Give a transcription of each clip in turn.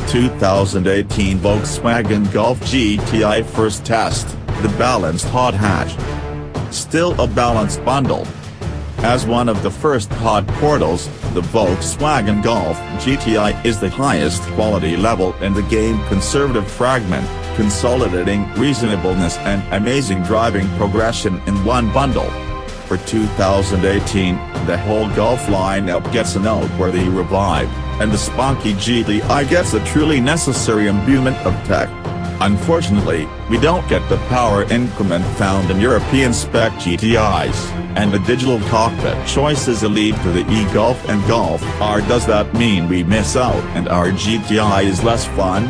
2018 Volkswagen Golf GTI first test, the balanced hot hatch. Still a balanced bundle. As one of the first hot portals, the Volkswagen Golf GTI is the highest quality level in the game. Conservative fragment, consolidating, reasonableness and amazing driving progression in one bundle. For 2018, the whole Golf lineup gets a noteworthy revive, and the spunky GTI gets a truly necessary imbuement of tech. Unfortunately, we don't get the power increment found in European-spec GTIs, and the Digital Cockpit choices lead to the e-Golf and Golf R. Does that mean we miss out and our GTI is less fun?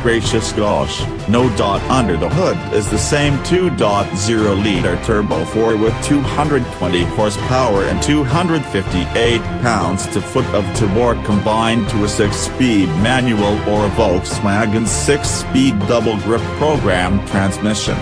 Gracious gosh, no.Under the hood is the same 2.0-liter turbo 4 with 220 horsepower and 258 pounds-to-foot of torque combined to a 6-speed manual or Volkswagen 6-speed double-grip program transmission.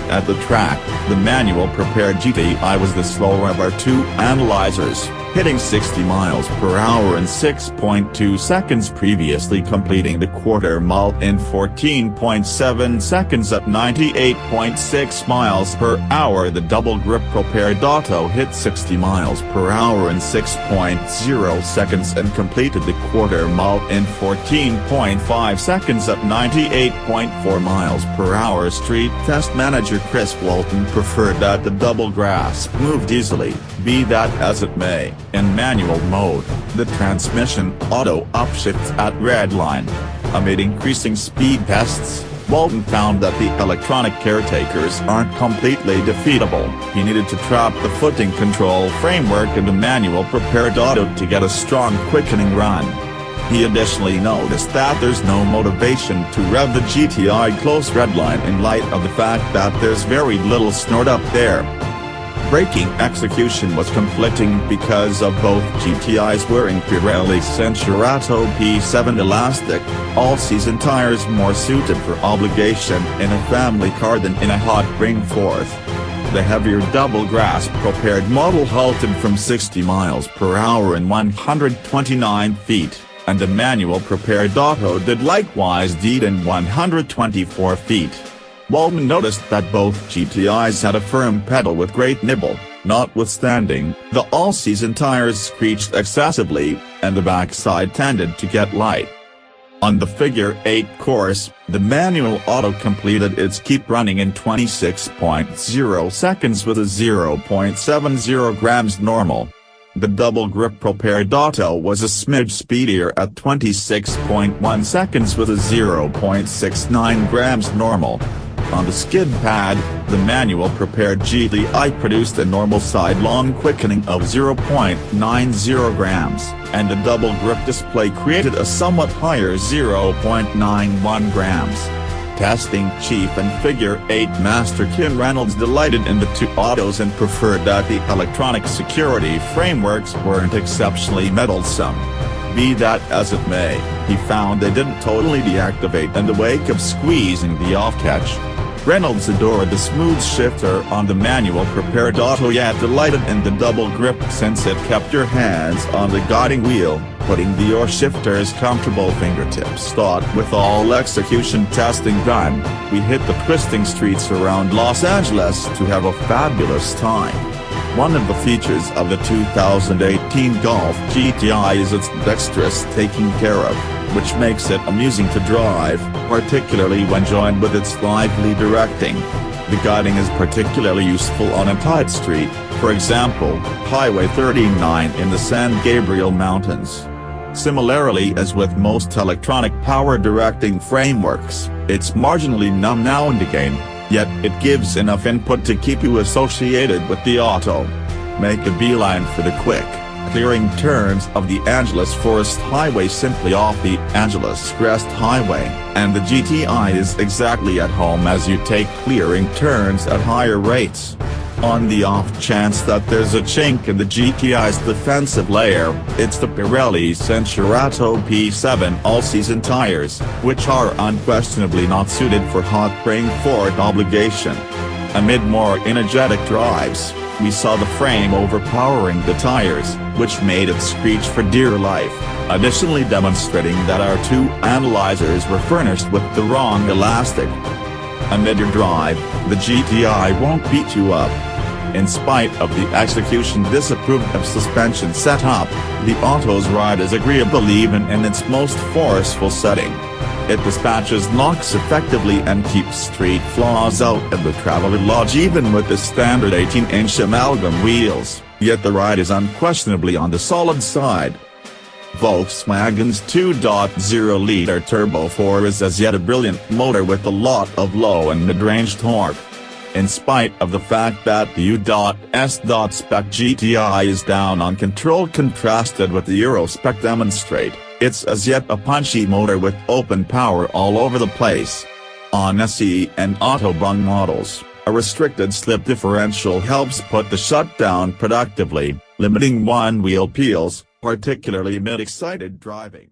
At the track, the manual-prepared GTI was the slower of our two analyzers, hitting 60 miles per hour in 6.2 seconds, previously completing the quarter mile in 14.7 seconds at 98.6 miles per hour. The double-grip prepared auto hit 60 miles per hour in 6.0 seconds and completed the quarter mile in 14.5 seconds at 98.4 miles per hour. Street test manager Chris Walton preferred that the double grasp moved easily. Be that as it may, in manual mode, the transmission auto upshifts at redline. Amid increasing speed tests, Walton found that the electronic caretakers aren't completely defeatable. He needed to trap the footing control framework in the manual prepared auto to get a strong quickening run. He additionally noticed that there's no motivation to rev the GTI close redline in light of the fact that there's very little snort up there. Braking execution was conflicting because of both GTIs wearing Pirelli Cinturato P7 elastic, all-season tires more suited for obligation in a family car than in a hot bring forth. The heavier double grasp prepared model halted from 60 miles per hour in 129 feet, and the manual prepared auto did likewise in 124 feet. Walton noticed that both GTIs had a firm pedal with great nibble. Notwithstanding, the all-season tires screeched excessively, and the backside tended to get light. On the Figure 8 course, the manual auto completed its keep running in 26.0 seconds with a 0.70 grams normal. The double-grip prepared auto was a smidge speedier at 26.1 seconds with a 0.69 grams normal. On the skid pad, the manual prepared GTI produced a normal sidelong quickening of 0.90 grams, and the double-grip display created a somewhat higher 0.91 grams. Testing chief and Figure 8 master Ken Reynolds delighted in the two autos and preferred that the electronic security frameworks weren't exceptionally meddlesome. Be that as it may, he found they didn't totally deactivate in the wake of squeezing the off-catch. Reynolds adored the smooth shifter on the manual prepared auto, yet delighted in the double grip since it kept your hands on the guiding wheel, putting the your shifter's comfortable fingertips. Thought with all execution testing done, we hit the twisting streets around Los Angeles to have a fabulous time. One of the features of the 2018 Golf GTI is its dexterous taking care of, which makes it amusing to drive, particularly when joined with its lively directing. The guiding is particularly useful on a tight street, for example, Highway 39 in the San Gabriel Mountains. Similarly as with most electronic power directing frameworks, it's marginally numb now and again, yet it gives enough input to keep you associated with the auto. Make a beeline for the quick, clearing turns of the Angeles Forest Highway simply off the Angeles Crest Highway, and the GTI is exactly at home as you take clearing turns at higher rates. On the off chance that there's a chink in the GTI's defensive layer, it's the Pirelli Cinturato P7 all-season tires, which are unquestionably not suited for hot bring forward obligation. Amid more energetic drives, we saw the frame overpowering the tires, which made it screech for dear life, additionally demonstrating that our two analyzers were furnished with the wrong elastic. Amid your drive, the GTI won't beat you up. In spite of the execution disapproved of suspension setup, the Auto's ride is agreeable even in its most forceful setting. It dispatches knocks effectively and keeps street flaws out of the traveler lodge even with the standard 18-inch amalgam wheels, yet the ride is unquestionably on the solid side. Volkswagen's 2.0-liter Turbo 4 is as yet a brilliant motor with a lot of low and mid-range torque. In spite of the fact that the U.S.spec GTI is down on control contrasted with the Euro-spec demonstrate, it's as yet a punchy motor with open power all over the place. On SE and Autobahn models, a restricted slip differential helps put the shutdown productively, limiting one-wheel peels, particularly mid-excited driving.